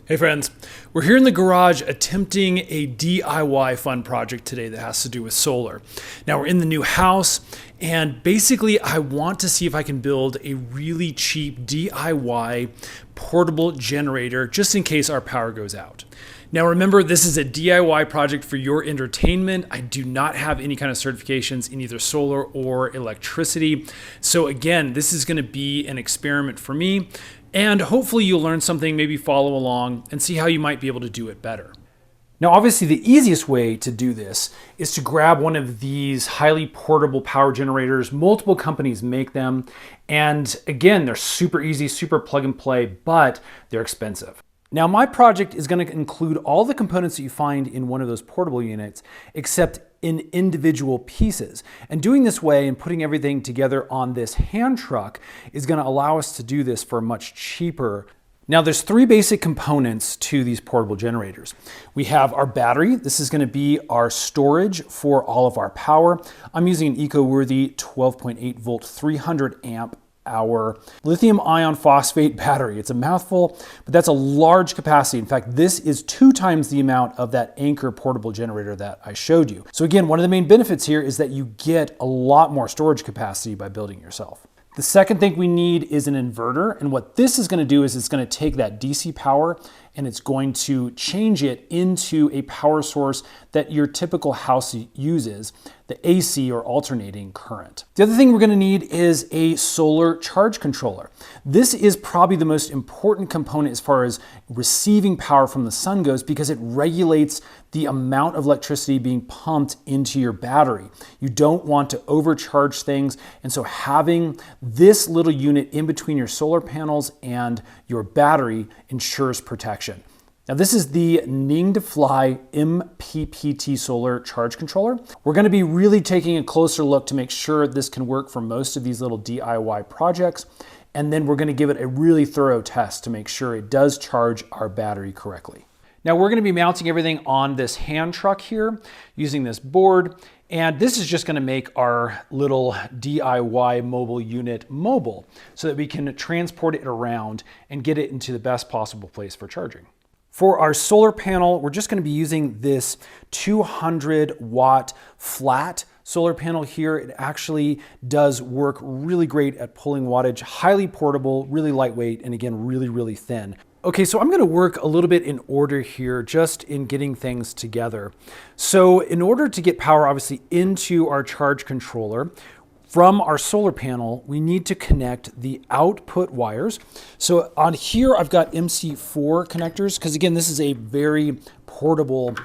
Hey friends, we're here in the garage attempting a DIY fun project today that has to do with solar. Now we're in the new house and basically I want to see if I can build a really cheap DIY portable generator just in case our power goes out. Now remember, this is a DIY project for your entertainment. I do not have any kind of certifications in either solar or electricity. So again, this is going to be an experiment for me. And hopefully you'll learn something, maybe follow along and see how you might be able to do it better. Now, obviously the easiest way to do this is to grab one of these highly portable power generators. Multiple companies make them. And again, they're super easy, super plug and play, but they're expensive. Now, my project is going to include all the components that you find in one of those portable units, except in individual pieces. And doing this way and putting everything together on this hand truck is going to allow us to do this for much cheaper. Now, there's three basic components to these portable generators. We have our battery. This is going to be our storage for all of our power. I'm using an eco-worthy 12.8 volt, 300 amp our lithium ion phosphate battery. It's a mouthful, but that's a large capacity. In fact, this is 2 times the amount of that Anchor portable generator that I showed you. So again, one of the main benefits here is that you get a lot more storage capacity by building it yourself. The second thing we need is an inverter. And what this is going to do is it's going to take that DC power and it's going to change it into a power source that your typical house uses, the AC or alternating current. The other thing we're going to need is a solar charge controller. This is probably the most important component as far as receiving power from the sun goes because it regulates the amount of electricity being pumped into your battery. You don't want to overcharge things, and so having this little unit in between your solar panels and your battery ensures protection. Now this is the Ning2Fly MPPT solar charge controller. We're going to be really taking a closer look to make sure this can work for most of these little DIY projects. And then we're going to give it a really thorough test to make sure it does charge our battery correctly. Now we're going to be mounting everything on this hand truck here using this board. And this is just going to make our little DIY mobile unit mobile so that we can transport it around and get it into the best possible place for charging. For our solar panel, we're just going to be using this 200 watt flat solar panel here. It actually does work really great at pulling wattage, highly portable, really lightweight, and again, really, really thin. Okay, so I'm going to work a little bit in order here, just in getting things together. So in order to get power, obviously, into our charge controller, from our solar panel, we need to connect the output wires. So on here, I've got MC4 connectors, because again, this is a very portable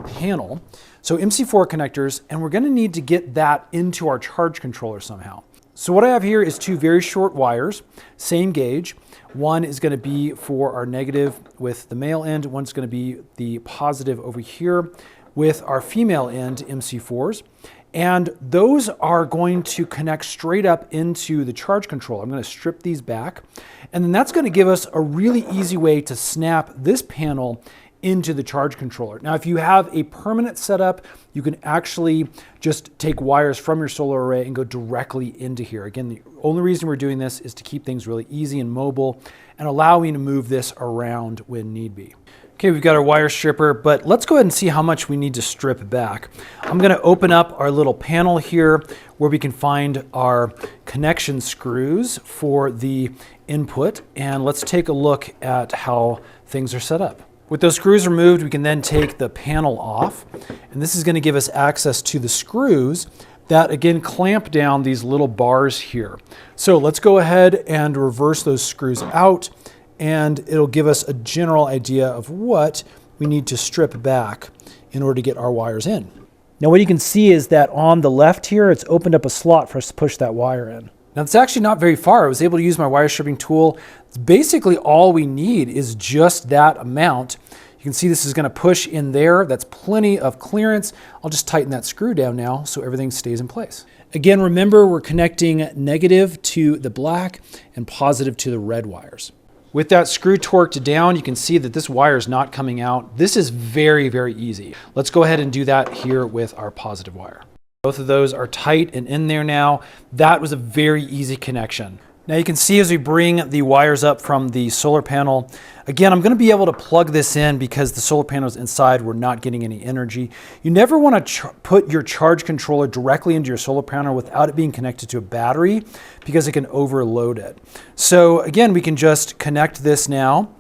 panel. So MC4 connectors, and we're going to need to get that into our charge controller somehow. So what I have here is 2 very short wires, same gauge. One is going to be for our negative with the male end. One's going to be the positive over here with our female end MC4s. And those are going to connect straight up into the charge controller. I'm going to strip these back. And then that's going to give us a really easy way to snap this panel into the charge controller. Now, if you have a permanent setup, you can actually just take wires from your solar array and go directly into here. Again, the only reason we're doing this is to keep things really easy and mobile and allow me to move this around when need be. Okay, we've got our wire stripper, but let's go ahead and see how much we need to strip back. I'm going to open up our little panel here where we can find our connection screws for the input, and let's take a look at how things are set up. With those screws removed, we can then take the panel off, and this is going to give us access to the screws that again clamp down these little bars here. So let's go ahead and reverse those screws out, and it'll give us a general idea of what we need to strip back in order to get our wires in. Now what you can see is that on the left here, it's opened up a slot for us to push that wire in. Now it's actually not very far. I was able to use my wire stripping tool. It's basically all we need is just that amount. You can see this is going to push in there. That's plenty of clearance. I'll just tighten that screw down now so everything stays in place. Again, remember we're connecting negative to the black and positive to the red wires. With that screw torqued down, you can see that this wire is not coming out. This is very, very easy. Let's go ahead and do that here with our positive wire. Both of those are tight and in there now. That was a very easy connection. Now you can see as we bring the wires up from the solar panel, again, I'm going to be able to plug this in because the solar panels inside were not getting any energy. You never want to put your charge controller directly into your solar panel without it being connected to a battery because it can overload it. So again, we can just connect this now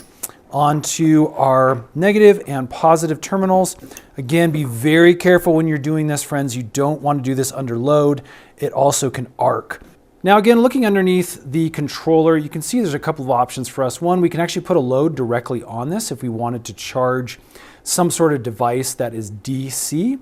onto our negative and positive terminals. Again, be very careful when you're doing this, friends. You don't want to do this under load. It also can arc. Now again, looking underneath the controller, you can see there's a couple of options for us. One, we can actually put a load directly on this if we wanted to charge some sort of device that is DC.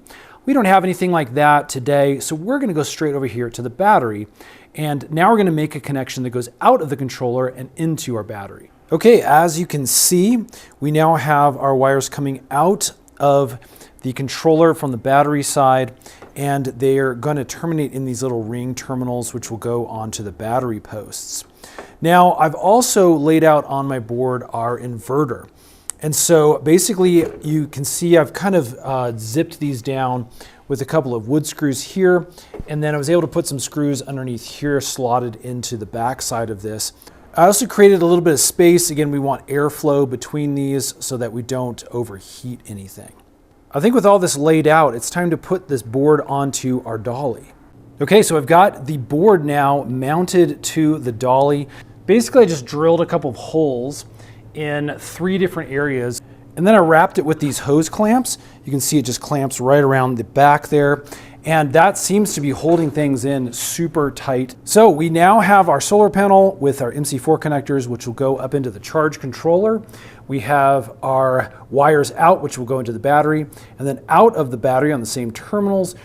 We don't have anything like that today, so we're going to go straight over here to the battery. And now we're going to make a connection that goes out of the controller and into our battery. Okay, as you can see, we now have our wires coming out of the controller from the battery side, and they are going to terminate in these little ring terminals, which will go onto the battery posts. Now, I've also laid out on my board our inverter. And so basically you can see I've kind of zipped these down with a couple of wood screws here, and then I was able to put some screws underneath here slotted into the back side of this. I also created a little bit of space. Again, we want airflow between these so that we don't overheat anything. I think with all this laid out, it's time to put this board onto our dolly. Okay, so I've got the board now mounted to the dolly. Basically, I just drilled a couple of holes in 3 different areas, and then I wrapped it with these hose clamps. You can see it just clamps right around the back there, and that seems to be holding things in super tight. So we now have our solar panel with our MC4 connectors, which will go up into the charge controller. We have our wires out, which will go into the battery, and then out of the battery on the same terminals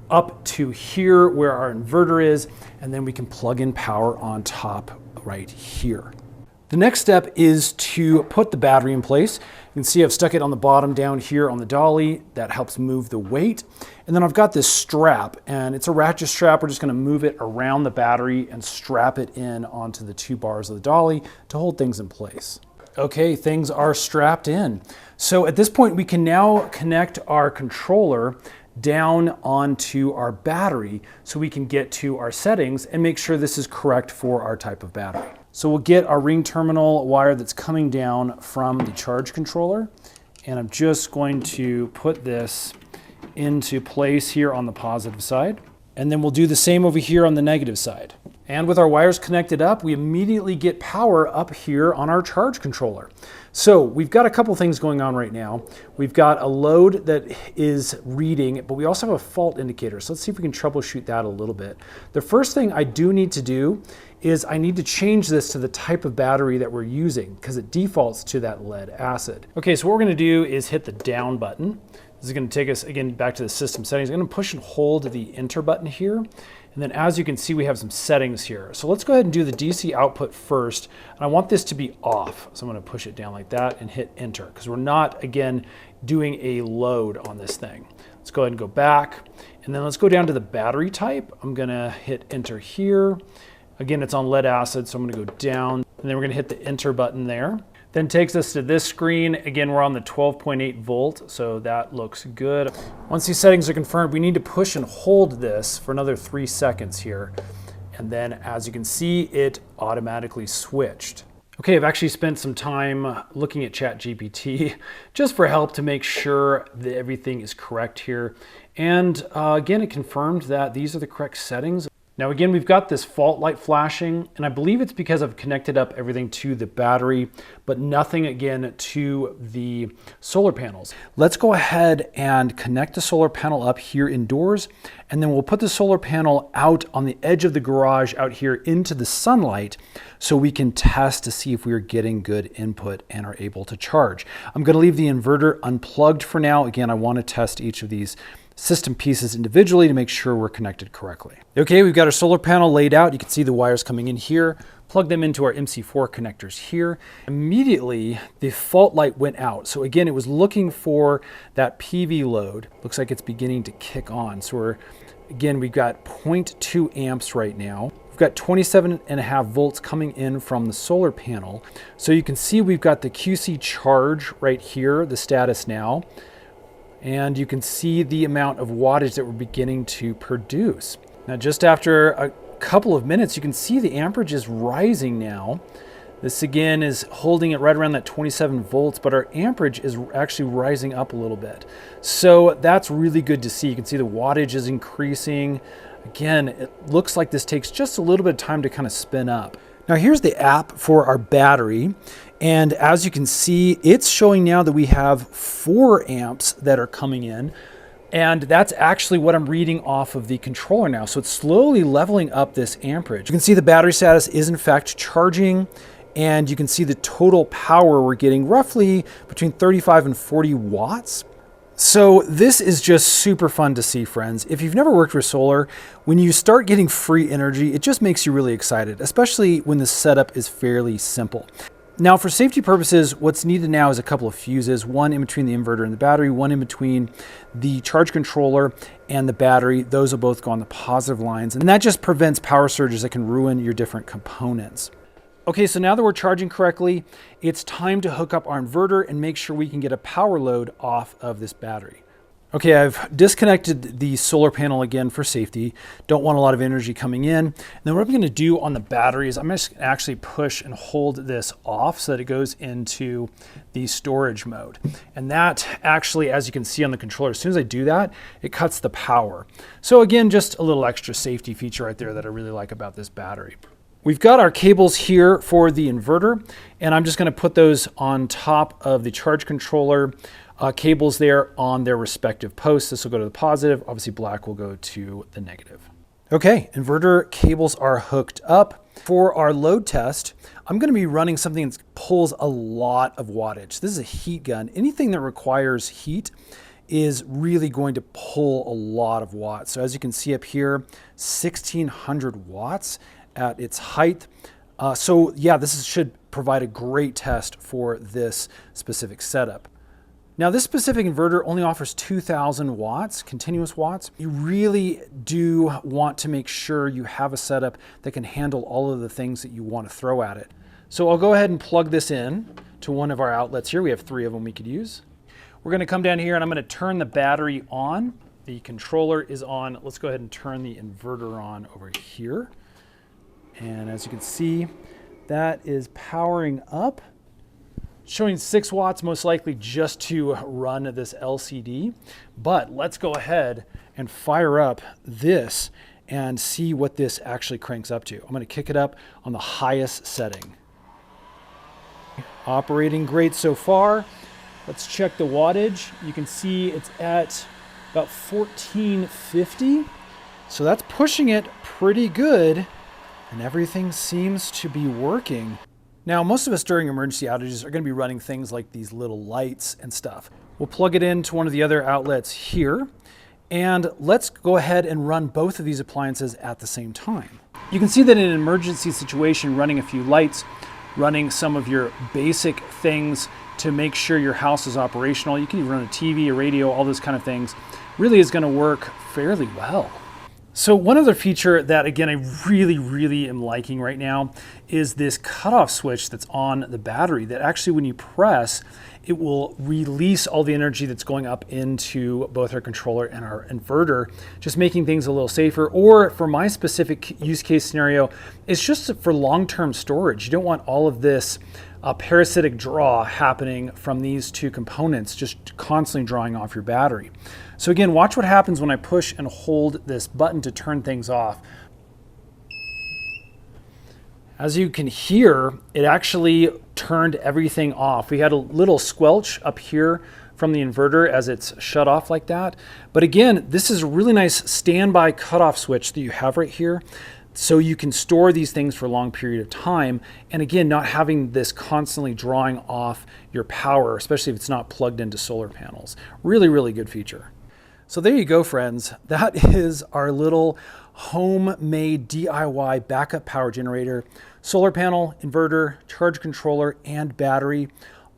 up to here where our inverter is, and then we can plug in power on top right here. The next step is to put the battery in place. You can see I've stuck it on the bottom down here on the dolly. That helps move the weight. And then I've got this strap, and it's a ratchet strap. We're just going to move it around the battery and strap it in onto the 2 bars of the dolly to hold things in place. Okay, things are strapped in. So at this point, we can now connect our controller down onto our battery so we can get to our settings and make sure this is correct for our type of battery. So we'll get our ring terminal wire that's coming down from the charge controller, and I'm just going to put this into place here on the positive side. And then we'll do the same over here on the negative side. And with our wires connected up, we immediately get power up here on our charge controller. So we've got a couple things going on right now. We've got a load that is reading, but we also have a fault indicator. So let's see if we can troubleshoot that a little bit. The first thing I do need to do is I need to change this to the type of battery that we're using because it defaults to that lead acid. Okay, so what we're gonna do is hit the down button. This is going to take us again back to the system settings. I'm going to push and hold the enter button here. And then as you can see, we have some settings here. So let's go ahead and do the DC output first. And I want this to be off. So I'm going to push it down like that and hit enter because we're not, again, doing a load on this thing. Let's go ahead and go back. And then let's go down to the battery type. I'm going to hit enter here. Again, it's on lead acid, so I'm going to go down. And then we're going to hit the enter button there. Then takes us to this screen. Again, we're on the 12.8 volt, so that looks good. Once these settings are confirmed, we need to push and hold this for another 3 seconds here. And then as you can see, it automatically switched. Okay, I've actually spent some time looking at ChatGPT just for help to make sure that everything is correct here. And again, it confirmed that these are the correct settings. Now again, we've got this fault light flashing, and I believe it's because I've connected up everything to the battery, but nothing again to the solar panels. Let's go ahead and connect the solar panel up here indoors, and then we'll put the solar panel out on the edge of the garage out here into the sunlight so we can test to see if we are getting good input and are able to charge. I'm going to leave the inverter unplugged for now. Again, I want to test each of these system pieces individually to make sure we're connected correctly. Okay, we've got our solar panel laid out. You can see the wires coming in here. Plug them into our MC4 connectors here. Immediately, the fault light went out. So again, it was looking for that PV load. Looks like it's beginning to kick on. So we've got 0.2 amps right now. We've got 27.5 volts coming in from the solar panel. So you can see we've got the QC charge right here, the status now. And you can see the amount of wattage that we're beginning to produce. Now, just after a couple of minutes, you can see the amperage is rising now. This again is holding it right around that 27 volts, but our amperage is actually rising up a little bit. So that's really good to see. You can see the wattage is increasing. Again, it looks like this takes just a little bit of time to kind of spin up. Now here's the app for our battery. And as you can see, it's showing now that we have 4 amps that are coming in. And that's actually what I'm reading off of the controller now. So it's slowly leveling up this amperage. You can see the battery status is in fact charging. And you can see the total power we're getting roughly between 35 and 40 watts. So this is just super fun to see, friends. If you've never worked with solar, when you start getting free energy, it just makes you really excited, especially when the setup is fairly simple. Now for safety purposes, what's needed now is a couple of fuses, one in between the inverter and the battery, one in between the charge controller and the battery. Those will both go on the positive lines, and that just prevents power surges that can ruin your different components. Okay, so now that we're charging correctly, it's time to hook up our inverter and make sure we can get a power load off of this battery. Okay, I've disconnected the solar panel again for safety. Don't want a lot of energy coming in. And then what I'm gonna do on the battery is I'm just gonna actually push and hold this off so that it goes into the storage mode. And that actually, as you can see on the controller, as soon as I do that, it cuts the power. So again, just a little extra safety feature right there that I really like about this battery. We've got our cables here for the inverter, and I'm just going to put those on top of the charge controller cables there on their respective posts. This will go to the positive, obviously black will go to the negative. Okay, inverter cables are hooked up. For our load test, I'm going to be running something that pulls a lot of wattage. This is a heat gun. Anything that requires heat is really going to pull a lot of watts. So as you can see up here, 1600 watts at its height. So yeah, this should provide a great test for this specific setup. Now this specific inverter only offers 2000 watts, continuous watts. You really do want to make sure you have a setup that can handle all of the things that you want to throw at it. So I'll go ahead and plug this in to one of our outlets here. We have 3 of them we could use. We're going to come down here and I'm going to turn the battery on. The controller is on. Let's go ahead and turn the inverter on over here. And as you can see, that is powering up, showing 6 watts, most likely just to run this LCD. But let's go ahead and fire up this and see what this actually cranks up to. I'm going to kick it up on the highest setting. Operating great so far. Let's check the wattage. You can see it's at about 1450. So that's pushing it pretty good. And everything seems to be working. Now, most of us during emergency outages are going to be running things like these little lights and stuff. We'll plug it into one of the other outlets here, and let's go ahead and run both of these appliances at the same time. You can see that in an emergency situation, running a few lights, running some of your basic things to make sure your house is operational. You can even run a TV, a radio, all those kind of things, really is going to work fairly well. So one other feature that, again, I really am liking right now is this cutoff switch that's on the battery that actually when you press, it will release all the energy that's going up into both our controller and our inverter, just making things a little safer. Or for my specific use case scenario, it's just for long-term storage. You don't want all of this parasitic draw happening from these 2 components, just constantly drawing off your battery. So again, watch what happens when I push and hold this button to turn things off. As you can hear, it actually turned everything off. We had a little squelch up here from the inverter as it's shut off like that. But again, this is a really nice standby cutoff switch that you have right here. So you can store these things for a long period of time. And again, not having this constantly drawing off your power, especially if it's not plugged into solar panels. Really good feature. So there you go, friends. That is our little homemade DIY backup power generator, solar panel, inverter, charge controller, and battery,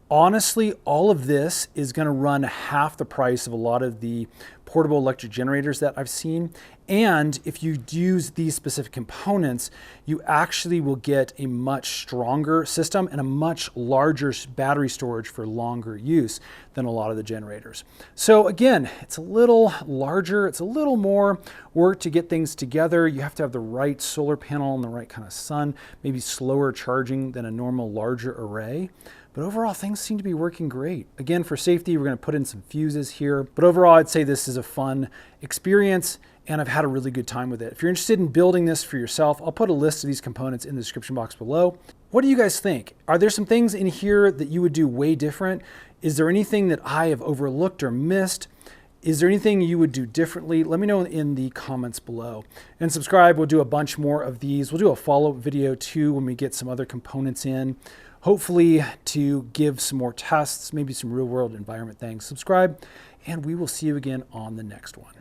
Honestly, all of this is going to run half the price of a lot of the portable electric generators that I've seen. And if you use these specific components, you actually will get a much stronger system and a much larger battery storage for longer use than a lot of the generators. So again, it's a little larger, it's a little more work to get things together. You have to have the right solar panel and the right kind of sun, maybe slower charging than a normal larger array. But overall, things seem to be working great. Again, for safety, we're going to put in some fuses here. But overall, I'd say this is a fun experience, and I've had a really good time with it. If you're interested in building this for yourself, I'll put a list of these components in the description box below. What do you guys think? Are there some things in here that you would do way different? Is there anything that I have overlooked or missed? Is there anything you would do differently? Let me know in the comments below. And subscribe, we'll do a bunch more of these. We'll do a follow-up video too when we get some other components in. Hopefully to give some more tests, maybe some real world environment things. Subscribe, and we will see you again on the next one.